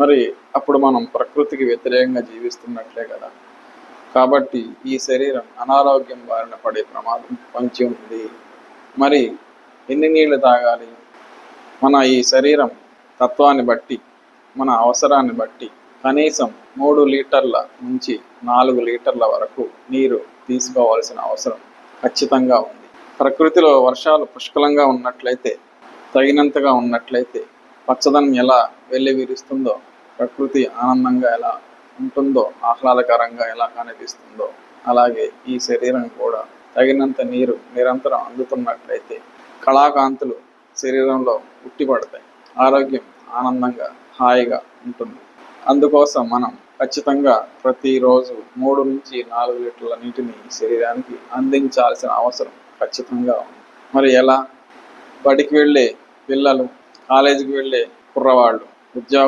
మరి అప్పుడు మనం ప్రకృతికి వ్యతిరేకంగా జీవిస్తున్నట్లే కదా. కాబట్టి ఈ శరీరం అనారోగ్యం బారిన పడే ప్రమాదం పొంచి ఉంది. మరి ఎన్ని నీళ్లు తాగాలి? మన ఈ శరీరం తత్వాన్ని బట్టి, మన అవసరాన్ని బట్టి కనీసం 3 లీటర్ల నుంచి 4 లీటర్ల వరకు నీరు తీసుకోవాల్సిన అవసరం ఖచ్చితంగా ఉంది. ప్రకృతిలో వర్షాలు పుష్కలంగా ఉన్నట్లయితే, తగినంతగా ఉన్నట్లయితే పచ్చదనం ఎలా వెల్లివిరుస్తుందో, ప్రకృతి ఆనందంగా ఎలా ఉంటుందో, ఆహ్లాదకరంగా ఎలా కనిపిస్తుందో, అలాగే ఈ శరీరం కూడా తగినంత నీరు నిరంతరం అందుతున్నట్లయితే కళాకాంతులు శరీరంలో ఉట్టిపడతాయి. ఆరోగ్యం ఆనందంగా హాయిగా ఉంటుంది. అందుకోసం మనం ఖచ్చితంగా ప్రతిరోజు 3 నుంచి 4 లీటర్ల నీటిని శరీరానికి అందించాల్సిన అవసరం ఖచ్చితంగా ఉంది. మరి ఎలా? బడికి వెళ్ళే పిల్లలు, కాలేజీకి వెళ్ళే కుర్రవాళ్ళు, ఉద్యోగం